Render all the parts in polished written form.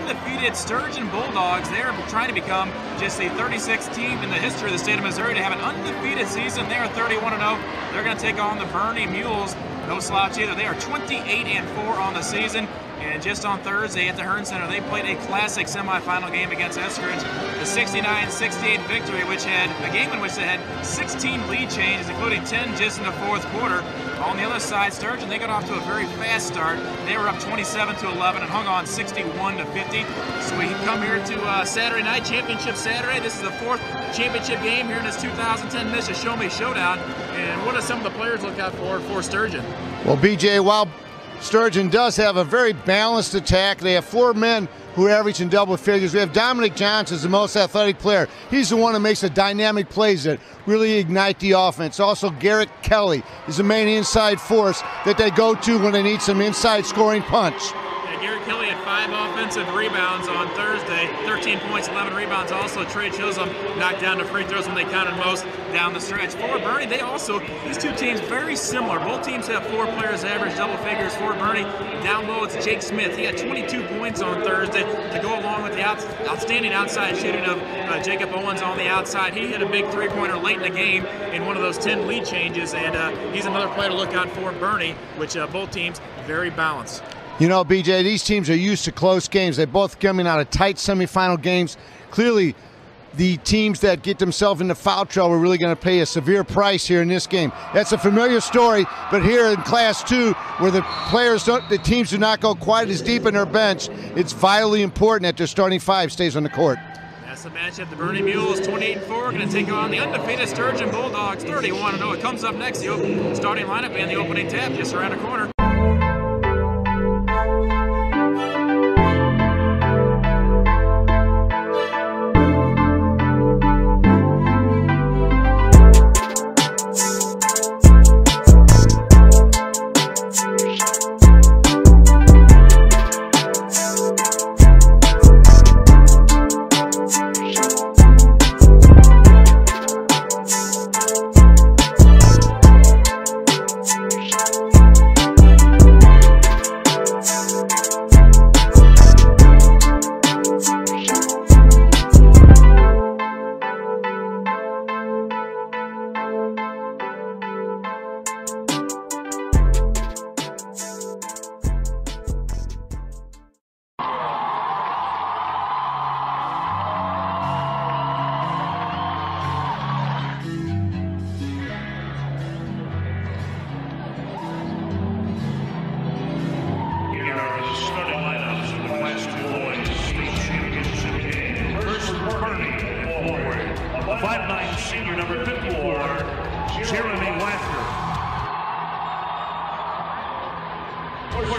undefeated Sturgeon Bulldogs. They are trying to become just the 36th team in the history of the state of Missouri to have an undefeated season. They are 31-0. They're going to take on the Bernie Mules. No slouch either. They are 28-4 on the season. And just on Thursday at the Hearn Center, they played a classic semifinal game against Eskridge, the 69-68 victory, which had a game in which they had 16 lead changes, including 10 just in the fourth quarter. On the other side, Sturgeon, they got off to a very fast start. They were up 27-11 and hung on 61-50. So we come here to Saturday night, Championship Saturday. This is the fourth championship game here in this 2010 Mission Show Me Showdown. And what do some of the players look out for Sturgeon? Well, BJ, while Sturgeon does have a very balanced attack, they have 4 men who average in double figures. We have Dominic Johnson as the most athletic player. He's the one who makes the dynamic plays that really ignite the offense. Also, Garrett Kelly is the main inside force that they go to when they need some inside scoring punch. Garrett Kelly had 5 offensive rebounds on Thursday, 13 points, 11 rebounds. Also, Trey Chisholm knocked down the free throws when they counted most down the stretch. For Bernie, these two teams very similar. Both teams have 4 players average double figures. For Bernie, down low it's Jake Smith. He had 22 points on Thursday to go along with the outstanding outside shooting of Jacob Owens on the outside. He hit a big three-pointer late in the game in one of those 10 lead changes, and he's another player to look out for Bernie, which both teams very balanced. You know, BJ, these teams are used to close games. They're both coming out of tight semifinal games. Clearly, the teams that get themselves into foul trouble are really going to pay a severe price here in this game. That's a familiar story, but here in Class 2, where the teams do not go quite as deep in their bench, it's vitally important that their starting 5 stays on the court. That's the matchup. The Bernie Mules, 28-4, going to take on the undefeated Sturgeon Bulldogs, 31-0. It comes up next, the starting lineup and the opening tap just around the corner.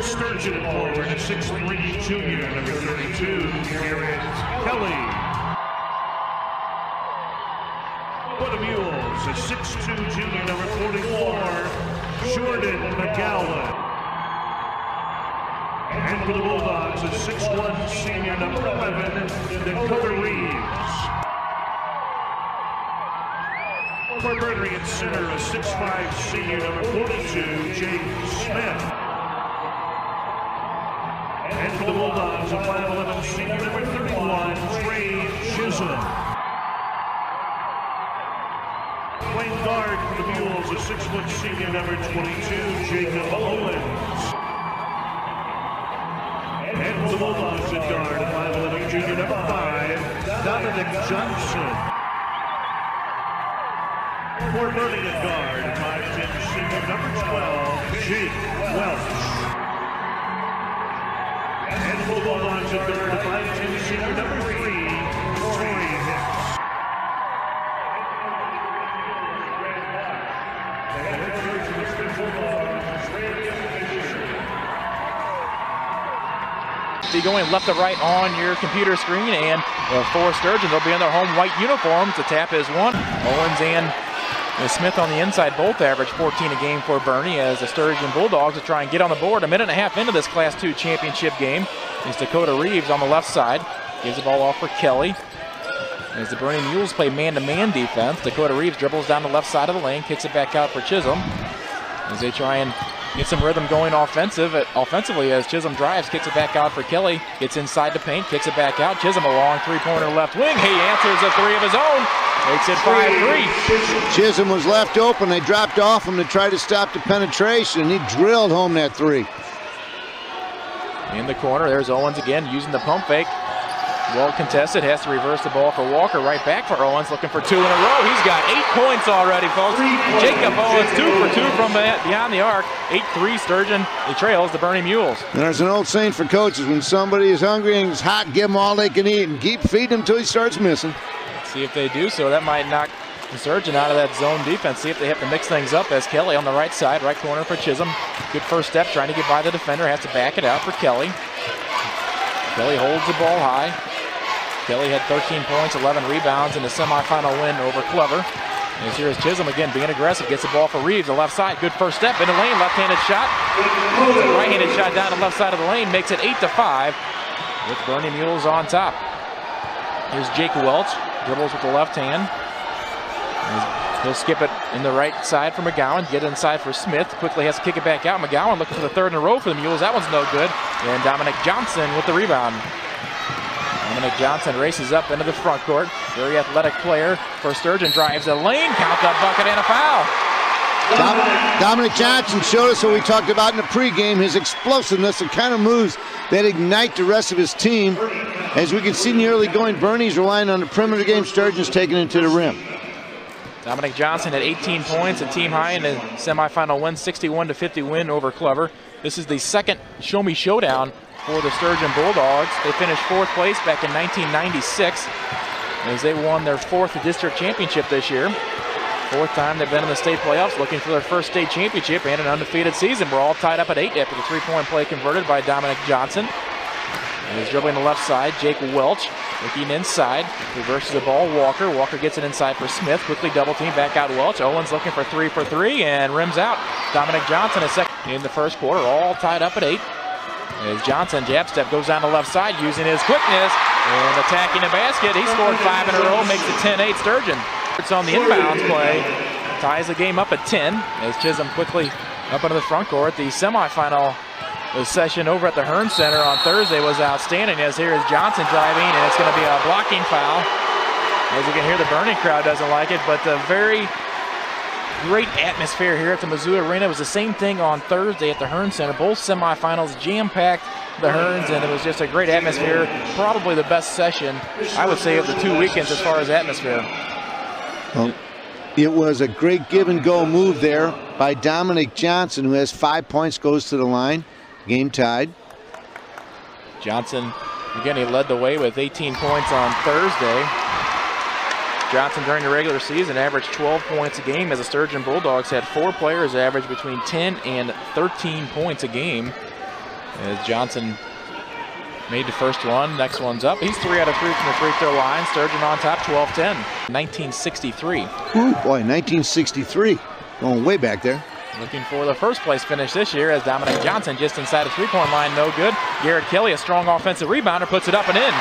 Sturgeon forward, a 6'3" junior, number 32, Garrett Kelly. For the Mules, a 6'2" junior, number 44, Jordan McGowan. And for the Bulldogs, a 6'1" senior, number 11, Dakota Reeves. For Bernie at center, a 6'5" senior, number 42, Jake Smith. And for the Bulldogs, a 5'11" senior, number 31, Trey Chisholm. Playing guard for the Mules, a 6' senior, number 22, Jacob Owens. And for the Bulldogs at guard, a 5'11" junior, number 5, Dominic Johnson. For Bernie at guard, a 5'10" senior, number 12, Jake Welch. And for the Bulldogs at third, a 5'10" senior, number 3, Trey Hicks. Be going left to right on your computer screen, and for Sturgeon, they'll be in their home white uniforms. The tap is 1. Owens and Smith on the inside both average 14 a game for Bernie, as the Sturgeon Bulldogs will try and get on the board. A minute and a half into this Class 2 championship game is Dakota Reeves on the left side. Gives the ball off for Kelly. As the Bernie Mules play man-to-man defense, Dakota Reeves dribbles down the left side of the lane, kicks it back out for Chisholm as they try and Get some rhythm going offensively as Chisholm drives, kicks it back out for Kelly, gets inside the paint, kicks it back out. Chisholm a long three-pointer left wing. He answers a three of his own, makes it 5-3. Chisholm was left open. They dropped off him to try to stop the penetration. He drilled home that three. In the corner, there's Owens again using the pump fake. Well contested, has to reverse the ball for Walker. Right back for Owens, looking for 2 in a row. He's got 8 points already, folks. Jacob Owens 2 for 2 from beyond the arc. 8-3 Sturgeon. He trails the Bernie Mules. And there's an old saying for coaches: when somebody is hungry and is hot, give them all they can eat and keep feeding them until he starts missing. Let's see if they do so. That might knock the Sturgeon out of that zone defense. See if they have to mix things up as Kelly on the right side, right corner for Chisholm. Good first step, trying to get by the defender. Has to back it out for Kelly. Kelly holds the ball high. Kelly had 13 points, 11 rebounds in the semifinal win over Clever. And here's Chisholm again being aggressive. Gets the ball for Reeves, the left side. Good first step in the lane, left-handed shot. Right-handed shot down the left side of the lane. Makes it 8-5 with Bernie Mules on top. Here's Jake Welch. Dribbles with the left hand. He'll skip it in the right side for McGowan. Get inside for Smith. Quickly has to kick it back out. McGowan looking for the 3rd in a row for the Mules. That one's no good. And Dominic Johnson with the rebound. Dominic Johnson races up into the front court. Very athletic player for Sturgeon. Drives the lane. Count that bucket and a foul. Dominic Johnson showed us what we talked about in the pregame, his explosiveness, the kind of moves that ignite the rest of his team. As we can see in the early going, Bernie's relying on the perimeter game. Sturgeon's taking it to the rim. Dominic Johnson had 18 points, a team high in the semifinal win, 61-50 win over Clever. This is the second Show Me Showdown for the Sturgeon Bulldogs. They finished 4th place back in 1996 as they won their 4th district championship this year. 4th time they've been in the state playoffs, looking for their 1st state championship and an undefeated season. We're all tied up at 8 after the 3-point play converted by Dominic Johnson. And he's dribbling the left side. Jake Welch looking inside, reverses the ball. Walker gets it inside for Smith. Quickly double team, back out Welch. Owens looking for 3 for 3 and rims out. Dominic Johnson is second in the first quarter, all tied up at 8. As Johnson jab step goes down the left side using his quickness and attacking the basket. He scored 5 in a row, makes it 10-8 Sturgeon. It's on the inbounds play, ties the game up at 10 as Chisholm quickly up into the front court. The semifinal session over at the Hearn Center on Thursday was outstanding, as here is Johnson driving, and it's going to be a blocking foul. As you can hear, the Bernie crowd doesn't like it, but the very great atmosphere here at the Mizzou Arena. It was the same thing on Thursday at the Hearn Center. Both semifinals jam-packed the Hearns, and it was just a great atmosphere. Probably the best session, I would say, of the 2 weekends as far as atmosphere. Well, it was a great give-and-go move there by Dominic Johnson, who has 5 points, goes to the line. Game tied. Johnson, again, he led the way with 18 points on Thursday. Johnson during the regular season averaged 12 points a game, as the Sturgeon Bulldogs had 4 players average between 10 and 13 points a game. As Johnson made the first one, next one's up. He's 3 out of 3 from the free throw line. Sturgeon on top, 12-10. 1963. Ooh, boy, 1963. Going way back there. Looking for the first place finish this year as Dominic Johnson just inside the 3-point line, no good. Garrett Kelly, a strong offensive rebounder, puts it up and in.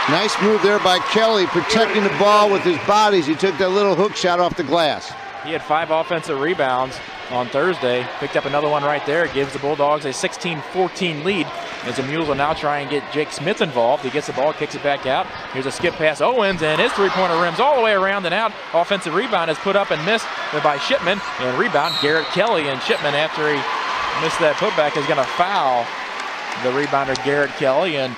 Nice move there by Kelly, protecting the ball with his bodies. He took that little hook shot off the glass. He had 5 offensive rebounds on Thursday. Picked up another one right there. It gives the Bulldogs a 16-14 lead as the Mules will now try and get Jake Smith involved. He gets the ball, kicks it back out. Here's a skip pass Owens, and his 3-pointer rims all the way around and out. Offensive rebound is put up and missed by Shipman. And rebound Garrett Kelly, and Shipman, after he missed that putback, is going to foul the rebounder Garrett Kelly. And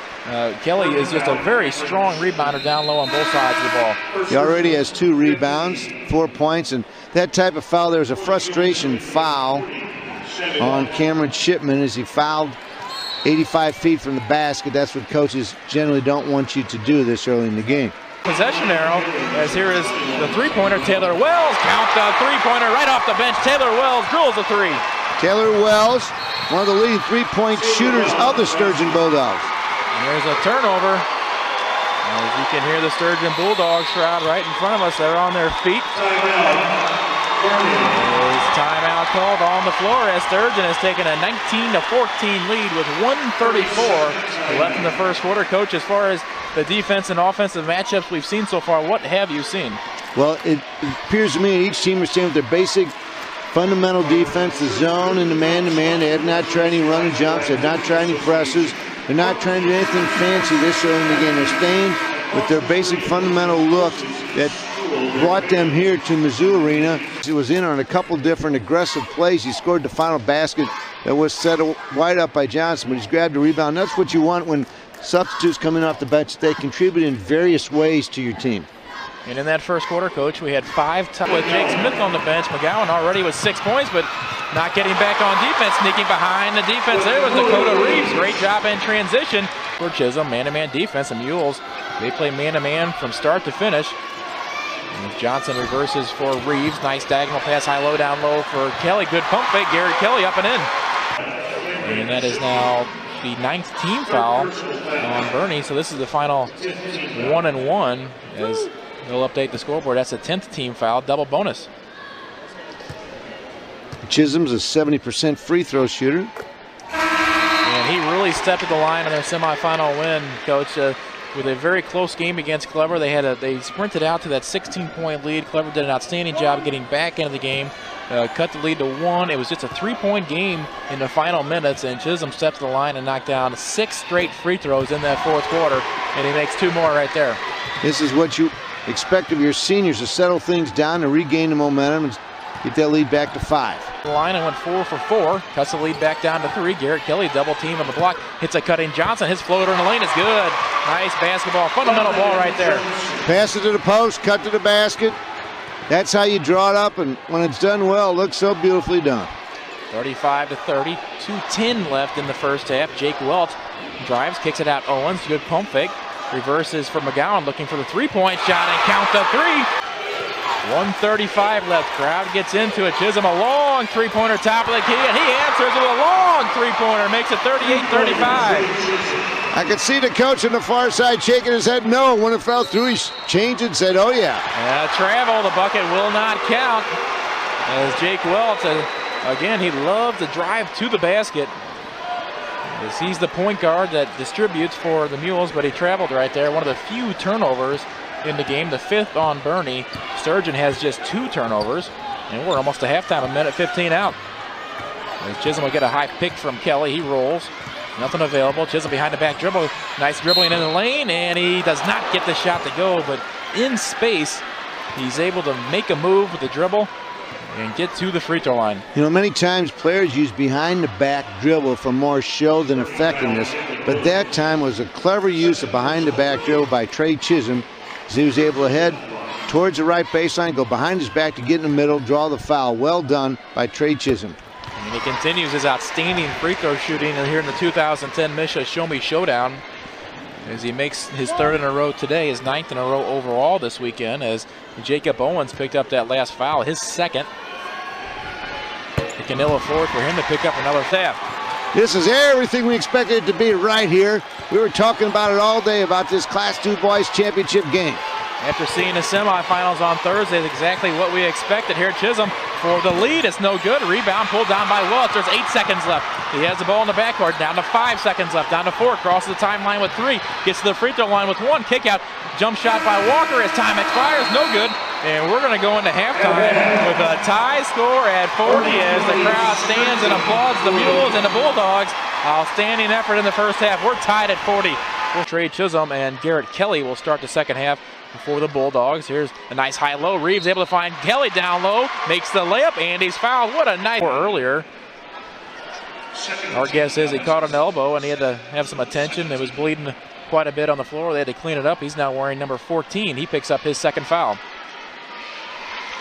Kelly is just a very strong rebounder down low on both sides of the ball. He already has 2 rebounds, 4 points, and that type of foul, there's a frustration foul on Cameron Shipman as he fouled 85 feet from the basket. That's what coaches generally don't want you to do this early in the game. Possession arrow, as here is the 3-pointer, Taylor Wells. Count the 3-pointer right off the bench. Taylor Wells drills a 3. Taylor Wells, one of the leading 3-point shooters of the Sturgeon Bulldogs. And there's a turnover. As you can hear the Sturgeon Bulldogs crowd right in front of us, they're on their feet. There's timeout called on the floor as Sturgeon has taken a 19-14 lead with 1:34 left in the first quarter. Coach, as far as the defense and offensive matchups we've seen so far, what have you seen? Well, it appears to me each team is staying with their basic fundamental defense, the zone and the man-to-man. They have not tried any run and jumps. They have not tried any presses. They're not trying to do anything fancy this early in the game. They're staying with their basic fundamental look that brought them here to Mizzou Arena. He was in on a couple different aggressive plays. He scored the final basket that was set wide up by Johnson, but he's grabbed a rebound. That's what you want when substitutes coming off the bench. They contribute in various ways to your team. And in that first quarter, Coach, we had 5 times with Jake Smith on the bench. McGowan already with 6 points, but not getting back on defense. Sneaking behind the defense there was Dakota Reeves. Great job in transition for Chisholm. Man-to-man defense. The Mules, they play man-to-man from start to finish. And Johnson reverses for Reeves. Nice diagonal pass, high-low, down-low for Kelly. Good pump fake. Garrett Kelly up and in. And that is now the 9th team foul on Bernie. So this is the final 1-and-1 as they'll update the scoreboard. That's a 10th team foul, double bonus. Chisholm's a 70% free throw shooter. And he really stepped to the line in their semifinal win, Coach. With a very close game against Clever, they sprinted out to that 16-point lead. Clever did an outstanding job getting back into the game, cut the lead to 1. It was just a 3-point game in the final minutes, and Chisholm stepped to the line and knocked down 6 straight free throws in that 4th quarter, and he makes 2 more right there. This is what you expect of your seniors, to settle things down, to regain the momentum, and get that lead back to 5. The line and went 4 for 4. Cuts the lead back down to 3. Garrett Kelly double team on the block. Hits a cutting Johnson. His floater in the lane is good. Nice basketball. Fundamental ball right there. Pass it to the post, cut to the basket. That's how you draw it up, and when it's done well, it looks so beautifully done. 35-30. 2:10 left in the first half. Jake Welch drives, kicks it out. Owens, good pump fake. Reverses for McGowan, looking for the 3-point shot, and count the 3. 1:35 left. Crowd gets into it. Chisholm, a long 3-pointer top of the key, and he answers with a long 3-pointer. Makes it 38-35. I could see the coach on the far side shaking his head no. When it fell through, he changed it and said, oh yeah. Travel, the bucket will not count. As Jake Welch, again, he loved to drive to the basket. As he's the point guard that distributes for the Mules, but he traveled right there. One of the few turnovers in the game, the 5th on Bernie. Sturgeon has just 2 turnovers, and we're almost to halftime, 1:15 out. As Chisholm will get a high pick from Kelly, he rolls. Nothing available. Chisholm behind the back dribble. Nice dribbling in the lane, and he does not get the shot to go, but in space, he's able to make a move with the dribble and get to the free throw line. You know, many times players use behind the back dribble for more show than effectiveness, but that time was a clever use of behind the back dribble by Trey Chisholm. He was able to head towards the right baseline, go behind his back to get in the middle, draw the foul. Well done by Trey Chisholm. And he continues his outstanding free throw shooting here in the 2010 Misha Show Me Showdown, as he makes his 3rd in a row today, his 9th in a row overall this weekend, as Jacob Owens picked up that last foul, his 2nd. It can ill afford for him to pick up another theft. This is everything we expected it to be right here. We were talking about it all day about this Class 2 Boys Championship game. After seeing the semifinals on Thursday, exactly what we expected here. Chisholm for the lead. It's no good. Rebound pulled down by Welch. There's 8 seconds left. He has the ball in the backcourt. Down to 5 seconds left. Down to 4. Crosses the timeline with 3. Gets to the free throw line with 1. Kick out. Jump shot by Walker as time expires. No good. And we're going to go into halftime with a tie score at 40 as the crowd stands and applauds the Mules and the Bulldogs. Outstanding effort in the first half. We're tied at 40. Trey Chisholm and Garrett Kelly will start the second half for the Bulldogs. Here's a nice high-low. Reeves able to find Kelly down low. Makes the layup, and he's fouled. What a nice earlier. Our guess is he caught an elbow, and he had to have some attention. It was bleeding quite a bit on the floor. They had to clean it up. He's now wearing number 14. He picks up his 2nd foul.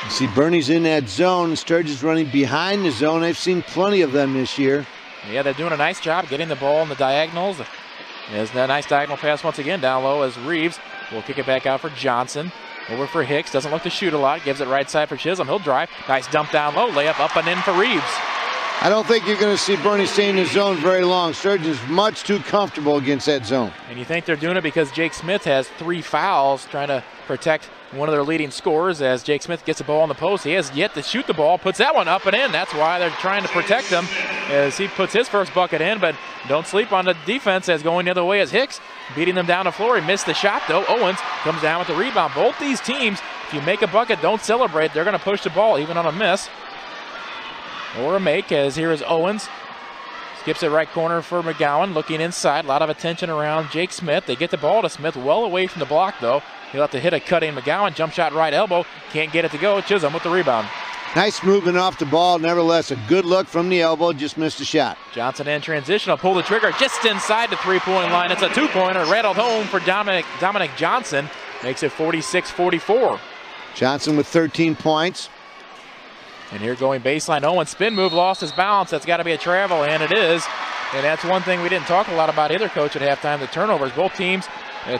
You see Bernie's in that zone. Sturgeon's running behind the zone. I've seen plenty of them this year. Yeah, they're doing a nice job getting the ball in the diagonals. There's a nice diagonal pass once again down low as Reeves will kick it back out for Johnson. Over for Hicks. Doesn't look to shoot a lot. Gives it right side for Chisholm. He'll drive. Nice dump down low. Layup up and in for Reeves. I don't think you're going to see Bernie stay in the zone very long. Sturgeon's much too comfortable against that zone. And you think they're doing it because Jake Smith has 3 fouls trying to protect one of their leading scorers. As Jake Smith gets the ball on the post, he has yet to shoot the ball. Puts that one up and in. That's why they're trying to protect him as he puts his first bucket in. But don't sleep on the defense as going the other way as Hicks beating them down the floor. He missed the shot though. Owens comes down with the rebound. Both these teams, if you make a bucket, don't celebrate. They're going to push the ball even on a miss. or a make, as here is Owens. Skips it right corner for McGowan, looking inside. A lot of attention around Jake Smith. They get the ball to Smith, well away from the block, though. He'll have to hit a cutting McGowan. Jump shot right elbow. Can't get it to go. Chisholm with the rebound. Nice movement off the ball. Nevertheless, a good look from the elbow. Just missed a shot. Johnson in transition. Will pull the trigger just inside the three-point line. It's a two-pointer. Rattled home for Dominic Johnson. Makes it 46-44. Johnson with 13 points. And here going baseline. Owen spin move, lost his balance. That's got to be a travel, and it is. And that's one thing we didn't talk a lot about either, Coach, at halftime. The turnovers. Both teams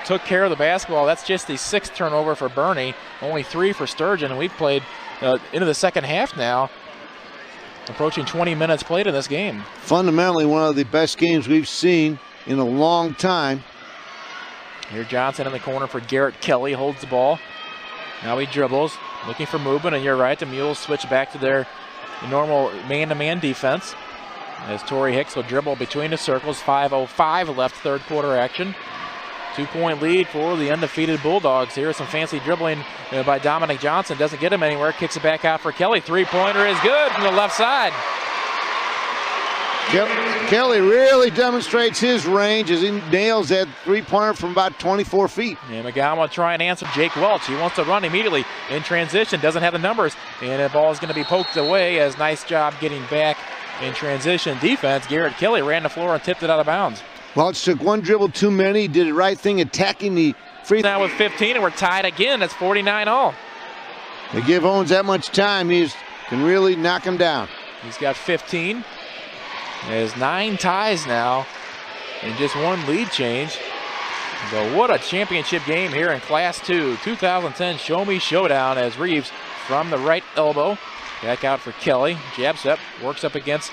took care of the basketball. That's just the 6th turnover for Bernie. Only 3 for Sturgeon. And we've played into the second half now. Approaching 20 minutes played in this game. Fundamentally, one of the best games we've seen in a long time. Here Johnson in the corner for Garrett Kelly. Holds the ball. Now he dribbles. Looking for movement, and you're right, the Mules switch back to their normal man-to-man defense. As Torrey Hicks will dribble between the circles. 5:05 left, third quarter action. 2-point lead for the undefeated Bulldogs. Here's some fancy dribbling by Dominic Johnson. Doesn't get him anywhere. Kicks it back out for Kelly. Three-pointer is good from the left side. Kelly really demonstrates his range as he nails that three-pointer from about 24 feet. And McGowan will try and answer Jake Welch. He wants to run immediately in transition. Doesn't have the numbers. And the ball is going to be poked away. As nice job getting back in transition defense. Garrett Kelly ran the floor and tipped it out of bounds. Welch took one dribble too many. Did the right thing attacking the free. Now with 15, and we're tied again. That's 49-all. They give Owens that much time. He can really knock him down. He's got 15. There's 9 ties now and just 1 lead change. So what a championship game here in Class 2. 2010 Show Me Showdown as Reeves from the right elbow. Back out for Kelly. Jabs up, works up against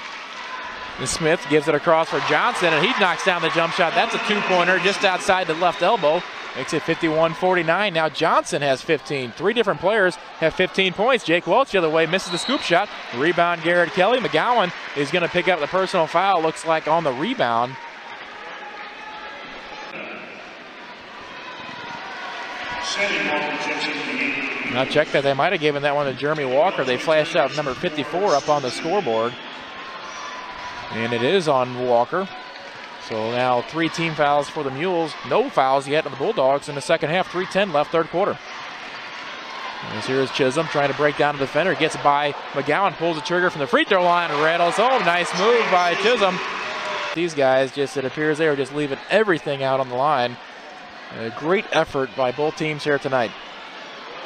Smith, gives it across for Johnson, and he knocks down the jump shot. That's a 2-pointer just outside the left elbow. Makes it 51-49. Now Johnson has 15. 3 different players have 15 points. Jake Welch the other way misses the scoop shot. Rebound Garrett Kelly. McGowan is going to pick up the personal foul, looks like on the rebound. Now check that. They might have given that one to Jeremy Walker. They flashed out number 54 up on the scoreboard. And it is on Walker. So now 3 team fouls for the Mules. No fouls yet on the Bulldogs in the second half. 3:10 left, third quarter. As here is Chisholm trying to break down the defender. Gets by McGowan, pulls the trigger from the free throw line, rattles home. Nice move by Chisholm. These guys just, it appears they are just leaving everything out on the line. A great effort by both teams here tonight.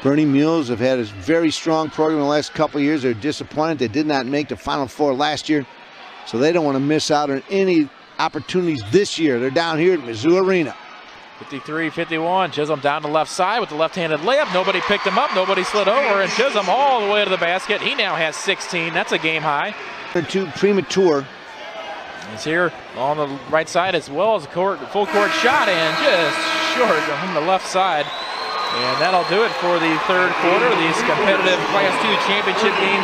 Bernie Mules have had a very strong program in the last couple of years. They're disappointed they did not make the Final Four last year. So they don't want to miss out on any opportunities this year. They're down here at Mizzou Arena. 53-51. Chisholm down the left side with the left-handed layup. Nobody picked him up. Nobody slid over. And Chisholm all the way to the basket. He now has 16. That's a game high. They're too premature. He's here on the right side as well as a full court shot, and just short on the left side. And that'll do it for the third quarter. This competitive Class 2 championship game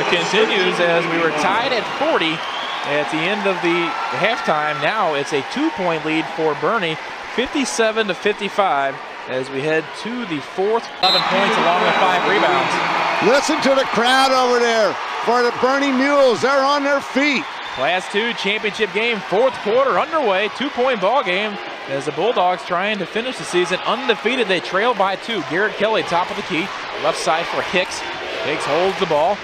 continues as we were tied at 40 at the end of the halftime. Now it's a 2-point lead for Bernie, 57-55, as we head to the fourth. 11 points along with 5 rebounds. Listen to the crowd over there for the Bernie Mules. They're on their feet. Class 2 championship game, fourth quarter underway. 2-point ball game as the Bulldogs trying to finish the season undefeated. They trail by 2. Garrett Kelly, top of the key. Left side for Hicks. Hicks holds the ball.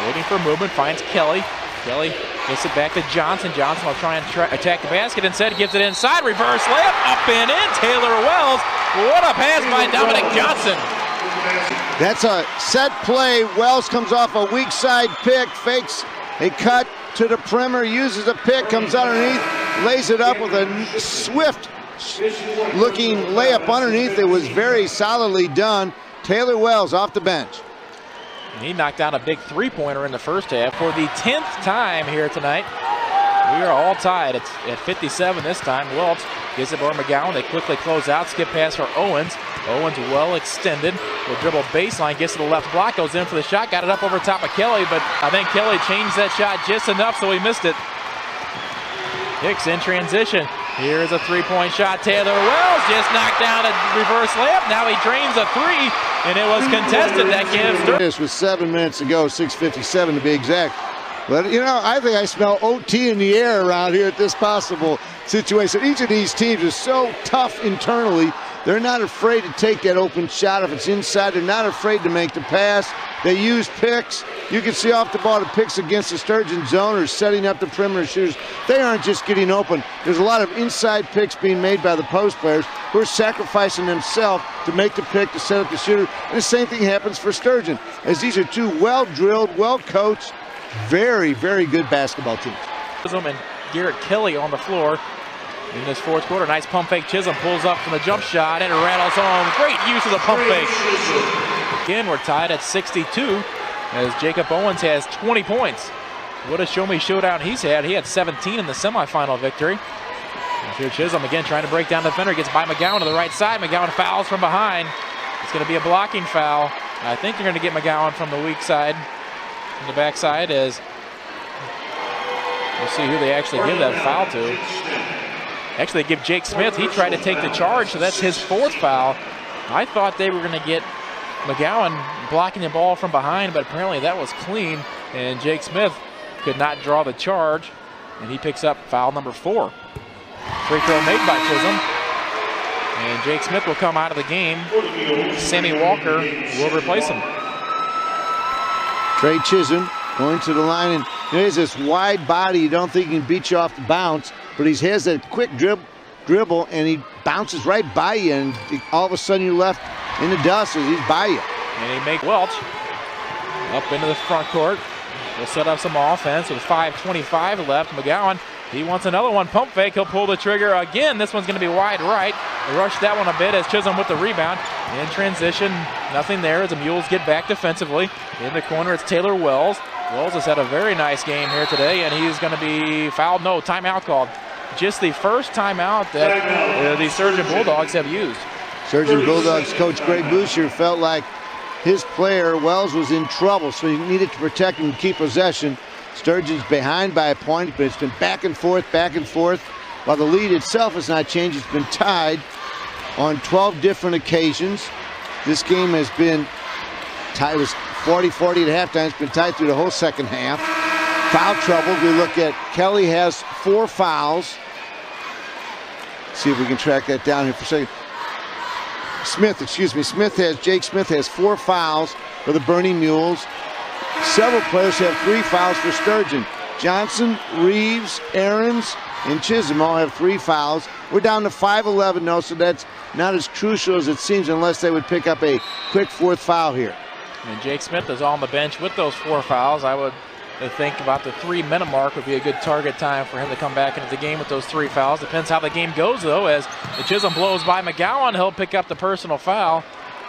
Waiting for movement, finds Kelly. Kelly gets it back to Johnson. Johnson will try and attack the basket. Instead, gives it inside. Reverse layup, up and in. Taylor Wells. What a pass by Dominic Johnson. That's a set play. Wells comes off a weak side pick, fakes a cut to the perimeter, uses a pick, comes underneath, lays it up with a swift looking layup underneath. It was very solidly done. Taylor Wells off the bench. He knocked down a big 3-pointer in the first half for the 10th time here tonight. We are all tied. It's at 57 this time. Welch gives it over McGowan. They quickly close out. Skip pass for Owens. Owens well extended. Will dribble baseline. Gets to the left block. Goes in for the shot. Got it up over top of Kelly. But I think Kelly changed that shot just enough so he missed it. Hicks in transition. Here's a 3-point shot. Taylor Wells just knocked down a reverse layup. Now he drains a 3. And it was contested. That gives this with 7 minutes to go. 6:57 to be exact. But, you know, I think I smell OT in the air around here at this possible situation. Each of these teams is so tough internally. They're not afraid to take that open shot if it's inside. They're not afraid to make the pass. They use picks. You can see off the ball the picks against the Sturgeon zone or setting up the perimeter shooters. They aren't just getting open. There's a lot of inside picks being made by the post players who are sacrificing themselves to make the pick, to set up the shooter. And the same thing happens for Sturgeon, as these are two well-drilled, well-coached, very, very good basketball teams. Chisholm and Garrett Kelly on the floor in this fourth quarter. Nice pump fake. Chisholm pulls up from the jump shot and it rattles home. Great use of the pump fake. Again, we're tied at 62 as Jacob Owens has 20 points. What a show-me showdown he's had. He had 17 in the semifinal victory. Here Chisholm again trying to break down the defender. Gets by McGowan to the right side. McGowan fouls from behind. It's going to be a blocking foul. I think they're going to get McGowan from the weak side. On the backside as we'll see who they actually give that foul to. Actually, they give Jake Smith. He tried to take the charge, so that's his fourth foul. I thought they were going to get McGowan blocking the ball from behind, but apparently that was clean, and Jake Smith could not draw the charge, and he picks up foul number 4. Free throw made by Chisholm, and Jake Smith will come out of the game. Sammy Walker will replace him. Trey Chisholm going to the line, and there's this wide body. You don't think he can beat you off the bounce, but he has that quick dribble, and he bounces right by you, and all of a sudden you're left in the dust as he's by you. And he make Welch up into the front court. We'll set up some offense with 5:25 left. McGowan, he wants another one. Pump fake. He'll pull the trigger again. This one's going to be wide right. They rush that one a bit as Chisholm with the rebound. In transition, nothing there as the Mules get back defensively. In the corner, it's Taylor Wells. Wells has had a very nice game here today, and he's going to be fouled. No, timeout called. Just the first timeout that the Sturgeon Bulldogs have used. Sturgeon Bulldogs coach Greg Boucher felt like his player, Wells, was in trouble, so he needed to protect him and keep possession. Sturgeon's behind by a point, but it's been back and forth, while the lead itself has not changed. It's been tied on 12 different occasions. This game has been tied. It was 40-40 at halftime. It's been tied through the whole second half. Foul trouble. We look at Kelly has 4 fouls. See if we can track that down here for a second. Jake Smith has 4 fouls for the Burning Mules. Several players have 3 fouls for Sturgeon. Johnson, Reeves, Aarons, and Chisholm all have 3 fouls. We're down to 5-11 now, so that's not as crucial as it seems unless they would pick up a quick 4th foul here. And Jake Smith is on the bench with those 4 fouls. I would think about the 3-minute mark would be a good target time for him to come back into the game with those 3 fouls. Depends how the game goes, though, as the Chisholm blows by McGowan. He'll pick up the personal foul.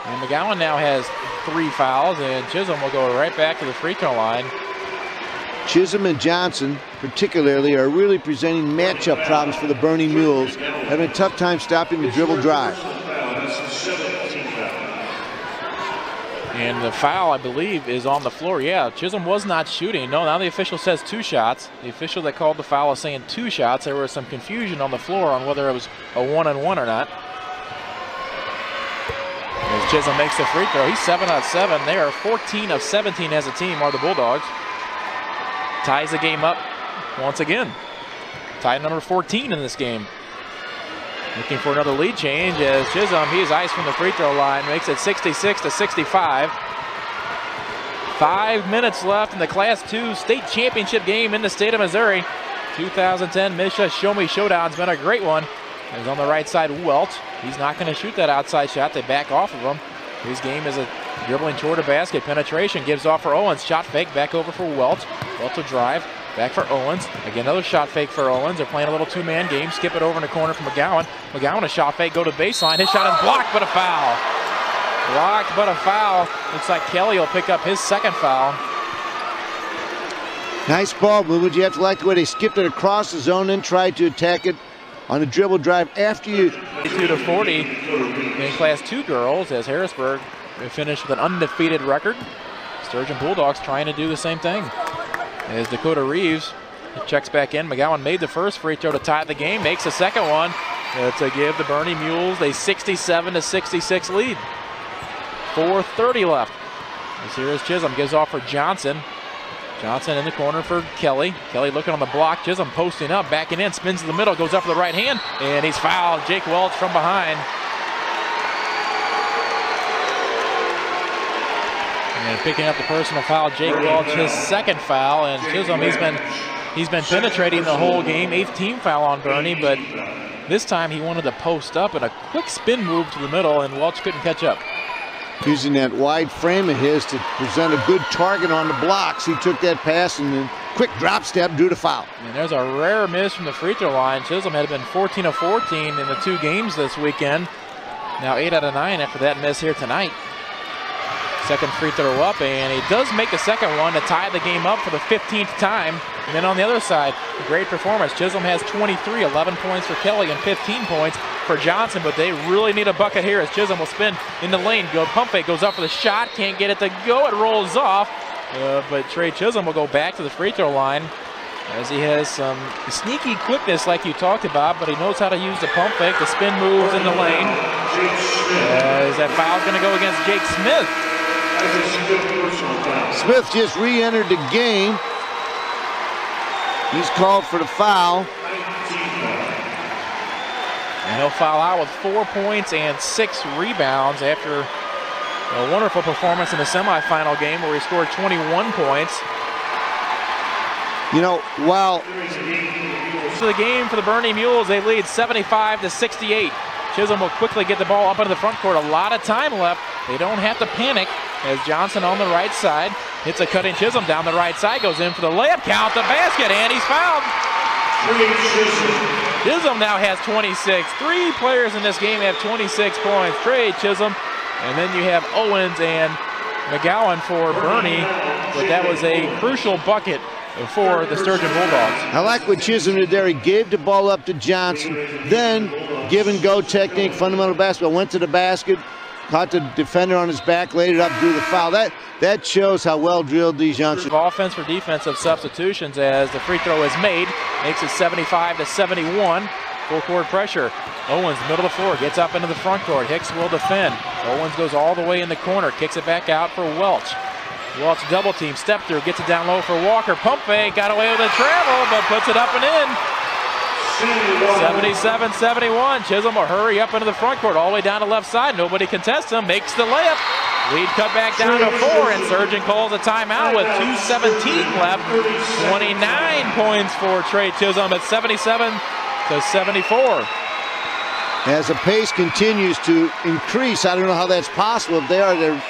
And McGowan now has 3 fouls, and Chisholm will go right back to the free throw line. Chisholm and Johnson, particularly, are really presenting matchup problems for the Burning Mules, having a tough time stopping the dribble drive. And the foul, I believe, is on the floor. Yeah, Chisholm was not shooting. No, now the official says 2 shots. The official that called the foul is saying 2 shots. There was some confusion on the floor on whether it was a 1-on-1 or not. As Chisholm makes the free throw, he's 7 out of 7. They are 14 of 17 as a team, are the Bulldogs. Ties the game up once again. Tie number 14 in this game. Looking for another lead change as Chisholm, he is iced from the free throw line, makes it 66-65. 5 minutes left in the Class 2 state championship game in the state of Missouri. 2010 Misha Show Me Showdown's been a great one. He's on the right side, Welch. He's not going to shoot that outside shot. They back off of him. His game is a dribbling toward the basket. Penetration gives off for Owens. Shot fake back over for Welch. Welch will drive. Back for Owens. Again, another shot fake for Owens. They're playing a little 2-man game. Skip it over in the corner for McGowan. McGowan a shot fake, go to baseline. His shot is blocked, but a foul. Blocked, but a foul. Looks like Kelly will pick up his 2nd foul. Nice ball movement. You have to like the way they skipped it across the zone and tried to attack it on the dribble drive after you. 52-40 in Class 2 girls as Harrisburg finished with an undefeated record. Sturgeon Bulldogs trying to do the same thing. As Dakota Reeves checks back in. McGowan made the first free throw to tie the game, makes the second one to give the Burning Mules a 67-66 lead. 4:30 left. As here is Chisholm, gives off for Johnson. Johnson in the corner for Kelly. Kelly looking on the block. Chisholm posting up, backing in, spins to the middle, goes up for the right hand, and he's fouled. Jake Welch from behind. And picking up the personal foul, Jake Welch, his second foul, and Chisholm, he's been penetrating the whole game. 8th team foul on Bernie, but this time he wanted to post up and a quick spin move to the middle, and Welch couldn't catch up. Using that wide frame of his to present a good target on the blocks. He took that pass and then quick drop step, drew the foul. And there's a rare miss from the free throw line. Chisholm had been 14 of 14 in the 2 games this weekend. Now 8 out of 9 after that miss here tonight. Second free throw up, and he does make the second one to tie the game up for the 15th time. And then on the other side, a great performance. Chisholm has 23, 11 points for Kelly and 15 points for Johnson, but they really need a bucket here as Chisholm will spin in the lane. Pump fake, goes up for the shot, can't get it to go, it rolls off. But Trey Chisholm will go back to the free throw line as he has some sneaky quickness like you talked about, but he knows how to use the pump fake, the spin moves in the lane. As that foul's gonna go against Jake Smith. Smith just re-entered the game. He's called for the foul. And he'll foul out with 4 points and 6 rebounds after a wonderful performance in the semifinal game where he scored 21 points. You know, while to the game for the Bernie Mules, they lead 75-68. Chisholm will quickly get the ball up into the front court. A lot of time left. They don't have to panic as Johnson on the right side hits a cutting Chisholm down the right side, goes in for the layup, count the basket, and he's fouled. Chisholm now has 26. 3 players in this game have 26 points. Trey, Chisholm, and then you have Owens and McGowan for Bernie, but that was a crucial bucket for the Sturgeon Bulldogs. I like what Chisholm did there. He gave the ball up to Johnson, then give and go technique, fundamental basketball, went to the basket, caught the defender on his back, laid it up, drew the foul. That shows how well drilled these youngsters. Offense for defensive substitutions as the free throw is made, makes it 75-71. Full court pressure. Owens, middle of the floor, gets up into the front court. Hicks will defend. Owens goes all the way in the corner, kicks it back out for Welch. Welch double team, step through, gets it down low for Walker. Pump fake, got away with a travel, but puts it up and in. 77-71. Chisholm will hurry up into the front court, all the way down the left side. Nobody contests him, makes the layup. Lead cut back down to 4, and Sturgeon calls a timeout with 2:17 left. 29 points for Trey Chisholm at 77-74. As the pace continues to increase, I don't know how that's possible. If they're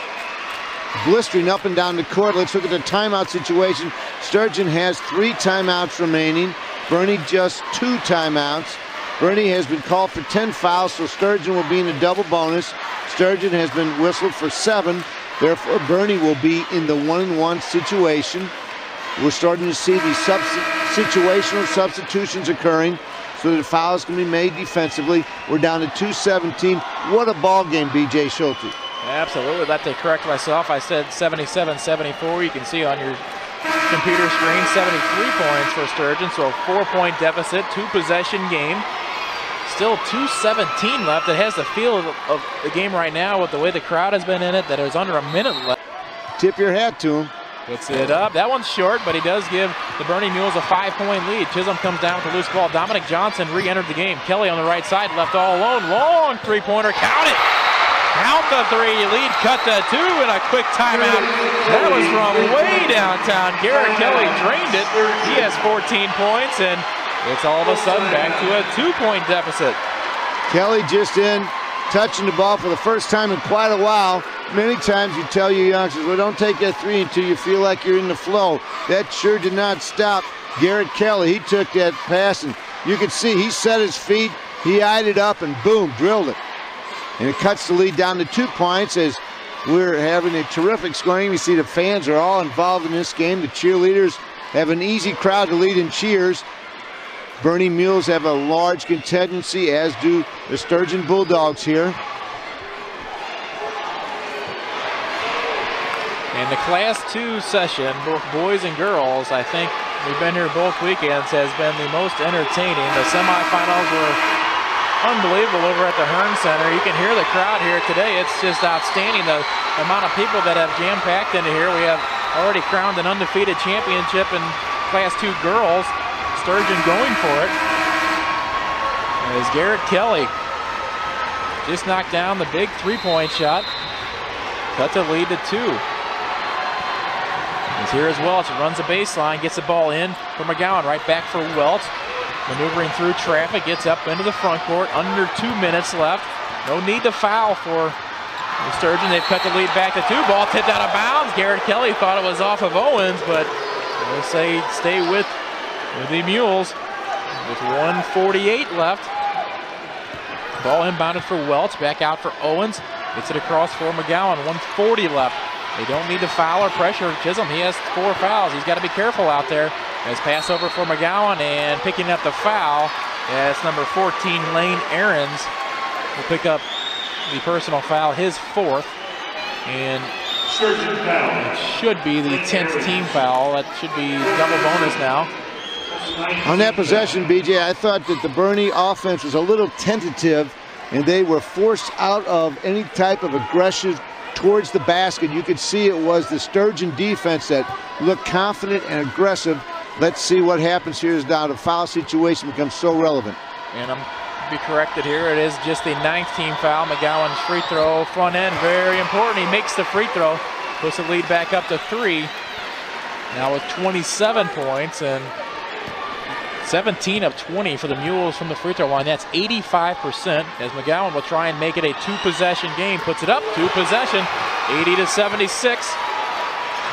blistering up and down the court. Let's look at the timeout situation. Sturgeon has 3 timeouts remaining. Bernie just 2 timeouts. Bernie has been called for 10 fouls, so Sturgeon will be in a double bonus. Sturgeon has been whistled for 7. Therefore, Bernie will be in the 1-and-1 situation. We're starting to see these situational substitutions occurring so that fouls can be made defensively. We're down to 2:17. What a ball game, B.J. Schulte. Absolutely. Let me correct myself. I said 77-74. You can see on your computer screen 73 points for Sturgeon, so a 4-point deficit, 2-possession game. Still 2:17 left. It has the feel of the game right now with the way the crowd has been in it, that there's under a minute left. Tip your hat to him. Puts it up. That one's short, but he does give the Bernie Mules a 5-point lead. Chisholm comes down with the loose ball. Dominic Johnson re-entered the game. Kelly on the right side, left all alone. Long three-pointer. Count it! Count the 3. Lead cut to 2 and a quick timeout. That was from way downtown. Garrett Kelly drained it. He has 14 points, and it's all of a sudden back to a 2-point deficit. Kelly just in, touching the ball for the first time in quite a while. Many times you tell your youngsters, well, don't take that 3 until you feel like you're in the flow. That sure did not stop Garrett Kelly. He took that pass, and you could see he set his feet, he eyed it up, and boom, drilled it. And it cuts the lead down to 2 points as we're having a terrific scoring. We see the fans are all involved in this game. The cheerleaders have an easy crowd to lead in cheers. Bernie Mules have a large contingency, as do the Sturgeon Bulldogs here. And the Class 2 session, both boys and girls, I think we've been here both weekends, has been the most entertaining. The semifinals were unbelievable over at the Hearn Center. You can hear the crowd here today. It's just outstanding, the amount of people that have jam-packed into here. We have already crowned an undefeated championship in Class 2 girls. Sturgeon going for it. As Garrett Kelly just knocked down the big three-point shot. Cut the lead to 2. He's here as Welch, runs the baseline, gets the ball in for McGowan, right back for Welch. Maneuvering through traffic, gets up into the front court, under 2 minutes left. No need to foul for Sturgeon. They've cut the lead back to 2. Ball tipped out of bounds. Garrett Kelly thought it was off of Owens, but they'll say stay with the Mules with 1:48 left. Ball inbounded for Welch, back out for Owens. Gets it across for McGowan, 1:40 left. They don't need to foul or pressure Chisholm. He has 4 fouls. He's got to be careful out there. As pass over for McGowan, and picking up the foul, that's number 14, Lane Ahrens, will pick up the personal foul, his 4th. And it should be the 10th team foul. That should be double bonus now. On that possession, BJ, I thought that the Bernie offense was a little tentative, and they were forced out of any type of aggression towards the basket. You could see it was the Sturgeon defense that looked confident and aggressive. Let's see what happens here as now the foul situation becomes so relevant. And I'm be corrected here. It is just the 9th team foul. McGowan's free throw, front end, very important. He makes the free throw, puts the lead back up to 3. Now with 27 points and 17 of 20 for the Mules from the free throw line. That's 85%, as McGowan will try and make it a 2-possession game. Puts it up, 2-possession, 80-76.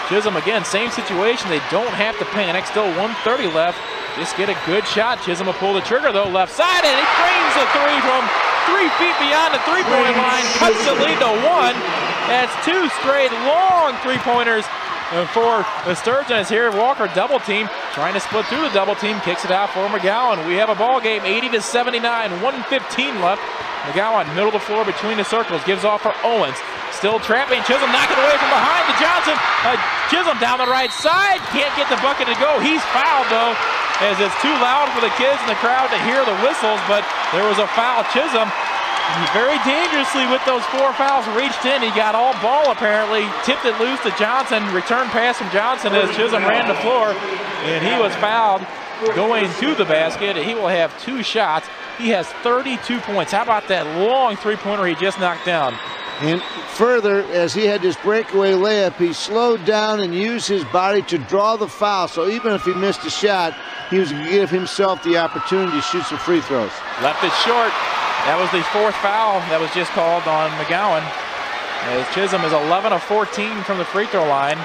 Chisholm again, same situation. They don't have to panic. Still 1:30 left. Just get a good shot. Chisholm will pull the trigger though, left side, and he frames the 3 from 3 feet beyond the 3-point line. Cuts the lead to 1. That's 2 straight long 3-pointers for the Sturgeon. Is here Walker double team, trying to split through the double team, kicks it out for McGowan. We have a ball game, 80-79, 1:15 left. McGowan middle of the floor between the circles, gives off for Owens. Still trapping, Chisholm knocking away from behind to Johnson. Chisholm down the right side, can't get the bucket to go. He's fouled though, as it's too loud for the kids in the crowd to hear the whistles, but there was a foul. Chisholm very dangerously with those 4 fouls reached in. He got all ball apparently, tipped it loose to Johnson, return pass from Johnson as Chisholm ran the floor, and he was fouled going to the basket. He will have 2 shots. He has 32 points. How about that long 3-pointer he just knocked down? And further, as he had this breakaway layup, he slowed down and used his body to draw the foul. So even if he missed a shot, he was going to give himself the opportunity to shoot some free throws. Left it short. That was the 4th foul that was just called on McGowan. As Chisholm is 11 of 14 from the free throw line.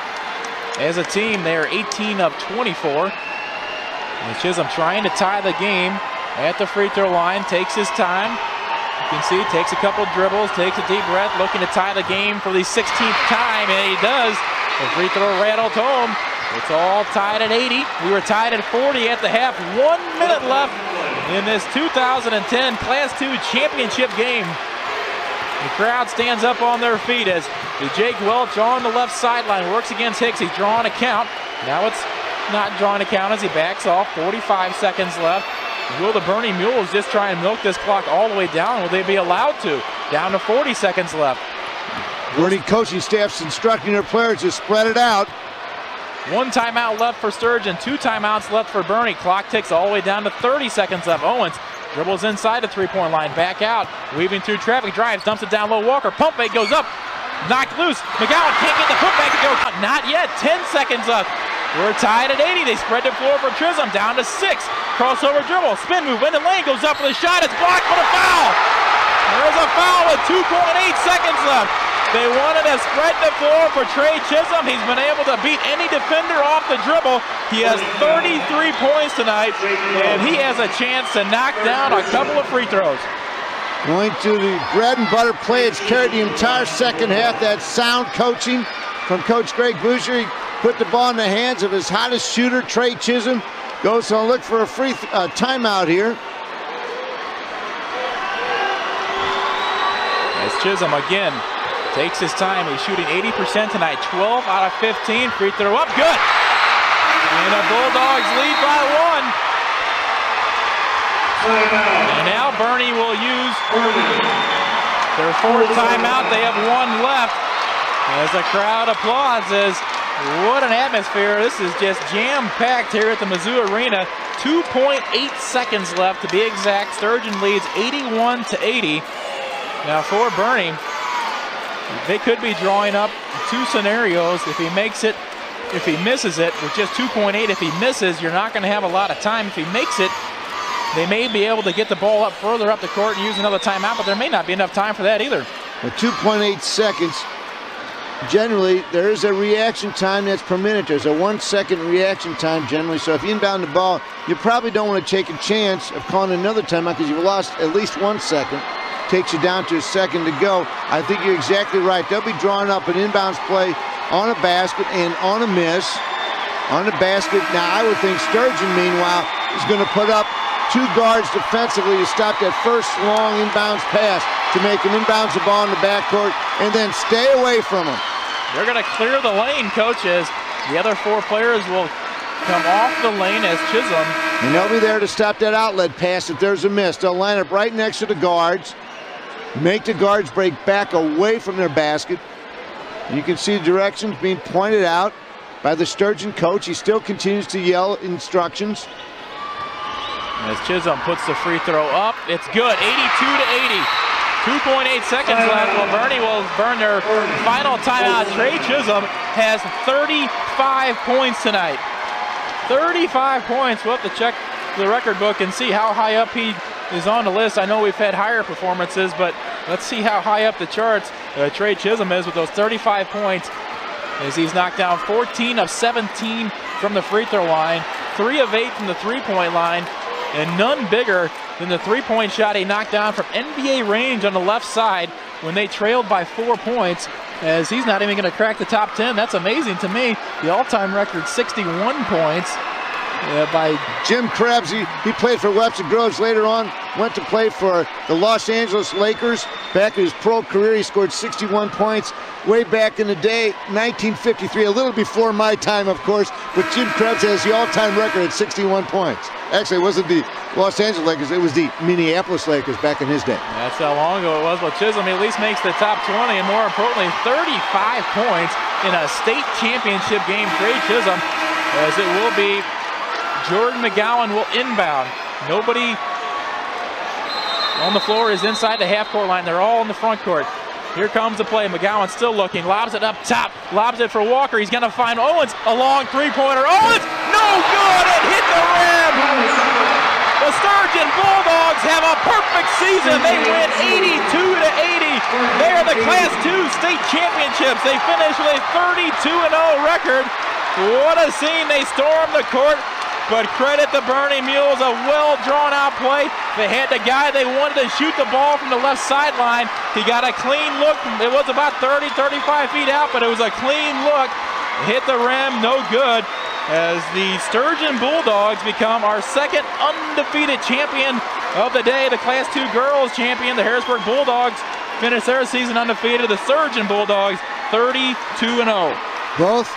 As a team, they are 18 of 24. And Chisholm trying to tie the game at the free throw line, takes his time. You can see, takes a couple dribbles, takes a deep breath, looking to tie the game for the 16th time, and he does. The free throw rattled home. It's all tied at 80. We were tied at 40 at the half. 1 minute left in this 2010 Class 2 championship game. The crowd stands up on their feet as Jake Welch on the left sideline works against Hicks. He's drawing a count. Now it's not drawing a count as he backs off. 45 seconds left. Will the Bernie Mules just try and milk this clock all the way down? Will they be allowed to? Down to 40 seconds left. Bernie coaching staff's instructing their players to spread it out. 1 timeout left for Sturgeon, 2 timeouts left for Bernie. Clock ticks all the way down to 30 seconds left. Owens dribbles inside the 3-point line, back out, weaving through traffic, drives, dumps it down low. Walker, pump fake goes up, knocked loose. McGowan can't get the putback to go. Not yet, 10 seconds left. We're tied at 80. They spread the floor for Chisholm, down to 6. Crossover dribble, spin move, in the lane, goes up for the shot. It's blocked for the foul. There's a foul with 2.8 seconds left. They wanted to spread the floor for Trey Chisholm. He's been able to beat any defender off the dribble. He has 33 points tonight, and he has a chance to knock down a couple of free throws. Going to the bread and butter play. It's carried the entire second half. That sound coaching from Coach Greg Boucher. He put the ball in the hands of his hottest shooter, Trey Chisholm. Goes to look for a free timeout here. As Chisholm again takes his time. He's shooting 80% tonight. 12 out of 15. Free throw up. Good. And the Bulldogs lead by 1. And now Bernie will use their 4th timeout. They have 1 left. As the crowd applauds as What an atmosphere. This is just jam-packed here at the Mizzou Arena. 2.8 seconds left to be exact. Sturgeon leads 81-80. Now for Bernie, they could be drawing up two scenarios. If he makes it, if he misses it with just 2.8, if he misses, you're not going to have a lot of time. If he makes it, they may be able to get the ball up further up the court and use another timeout, but there may not be enough time for that either. With 2.8 seconds, generally there is a reaction time that's per minute. There's a 1 second reaction time generally, so if you inbound the ball, you probably don't want to take a chance of calling another timeout because you've lost at least 1 second. Takes you down to a second to go. I think you're exactly right. They'll be drawing up an inbounds play on a basket and on a miss. On the basket, now I would think Sturgeon, meanwhile, is going to put up two guards defensively to stop that first long inbounds pass to make him inbounds the ball in the backcourt and then stay away from him. They're going to clear the lane, coaches. The other four players will come off the lane as Chisholm. And they'll be there to stop that outlet pass if there's a miss. They'll line up right next to the guards, make the guards break back away from their basket. You can see the directions being pointed out by the Sturgeon coach. He still continues to yell instructions. As Chisholm puts the free throw up, it's good, 82-80. 2.8 seconds left. Well, Bernie will burn their final timeout. Trey Chisholm has 35 points tonight. 35 points. We'll have to check the record book and see how high up he is on the list. I know we've had higher performances, but let's see how high up the charts Trey Chisholm is with those 35 points, as he's knocked down 14 of 17 from the free throw line, 3 of 8 from the three-point line, and none bigger than the three-point shot he knocked down from NBA range on the left side when they trailed by 4 points, as he's not even going to crack the top 10. That's amazing to me. The all-time record, 61 points. By Jim Krebs. He played for Webster Groves later on, went to play for the Los Angeles Lakers. Back in his pro career, he scored 61 points way back in the day, 1953, a little before my time, of course, but Jim Krebs has the all-time record at 61 points. Actually, it wasn't the Los Angeles Lakers, it was the Minneapolis Lakers back in his day. That's how long ago it was, but Chisholm at least makes the top 20, and more importantly, 35 points in a state championship game. Trey Chisholm, as it will be Jordan McGowan will inbound. Nobody on the floor is inside the half-court line. They're all in the front court. Here comes the play. McGowan still looking. Lobs it up top. Lobs it for Walker. He's going to find Owens. A long three-pointer. Owens! No good! It hit the rim! The Sturgeon Bulldogs have a perfect season. They win 82-80. They are the Class II state championships. They finish with a 32-0 record. What a scene. They storm the court. But credit the Bernie Mules, a well-drawn-out play. They had the guy they wanted to shoot the ball from the left sideline. He got a clean look. It was about 30, 35 feet out, but it was a clean look. Hit the rim, no good, as the Sturgeon Bulldogs become our second undefeated champion of the day. The Class II girls champion, the Harrisburg Bulldogs, finished their season undefeated. The Sturgeon Bulldogs, 32-0. Both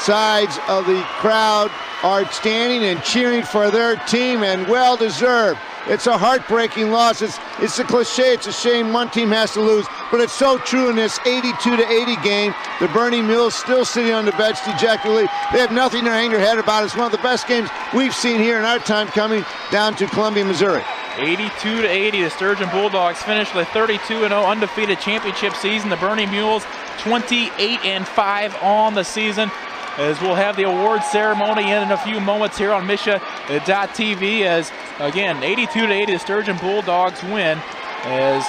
sides of the crowd are standing and cheering for their team, and well deserved. It's a heartbreaking loss. It's a cliche. It's a shame one team has to lose, but it's so true in this 82-80 game. The Bernie Mules still sitting on the bench dejectedly. They have nothing to hang their head about. It's one of the best games we've seen here in our time coming down to Columbia, Missouri. 82-80, the Sturgeon Bulldogs finished with a 32-0 undefeated championship season. The Bernie Mules 28-5 on the season, as we'll have the award ceremony in a few moments here on Misha.tv. As again, 82-80, the Sturgeon Bulldogs win, as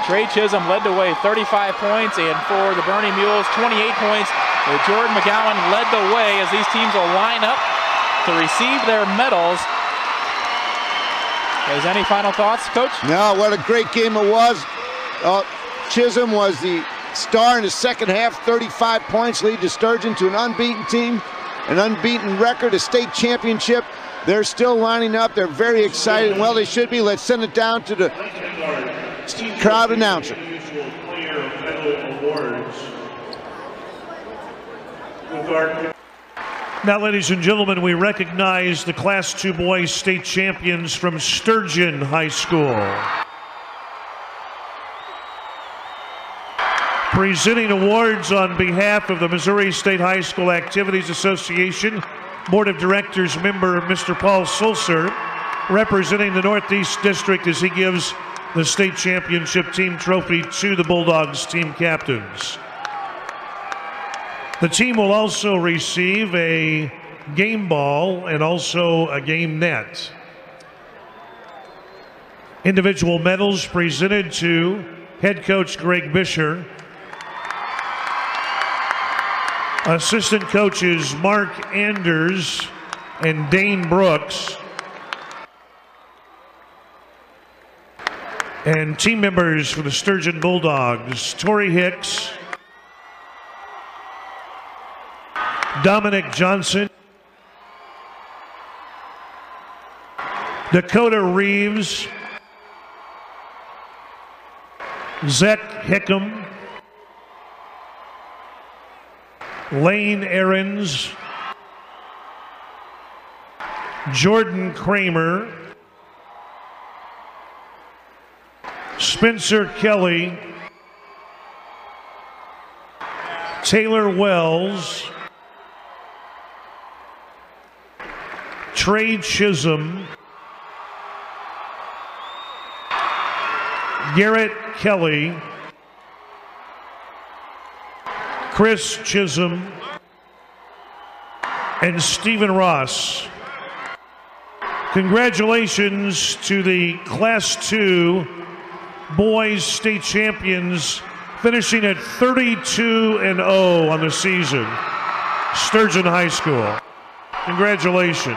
Trey Chisholm led the way, 35 points, and for the Bernie Mules, 28 points. Jordan McGowan led the way, as these teams will line up to receive their medals. Is any final thoughts, Coach? No, what a great game it was. Chisholm was the star in the second half, 35 points, lead to Sturgeon to an unbeaten team, an unbeaten record, a state championship. They're still lining up. They're very excited, and well, they should be. Let's send it down to the crowd announcer. Now, ladies and gentlemen, we recognize the Class II boys state champions from Sturgeon High School. Presenting awards on behalf of the Missouri State High School Activities Association, Board of Directors member Mr. Paul Sulzer, representing the Northeast District as he gives the state championship team trophy to the Bulldogs team captains. The team will also receive a game ball and also a game net. Individual medals presented to head coach Greg Bisher, assistant coaches Mark Anders and Dane Brooks, and team members for the Sturgeon Bulldogs, Tori Hicks, Dominic Johnson, Dakota Reeves, Zach Hickam, Lane Ahrens, Jordan Kramer, Spencer Kelly, Taylor Wells, Trey Chisholm, Garrett Kelly, Chris Chisholm, and Stephen Ross. Congratulations to the Class 2 boys state champions, finishing at 32-0 on the season, Sturgeon High School. Congratulations.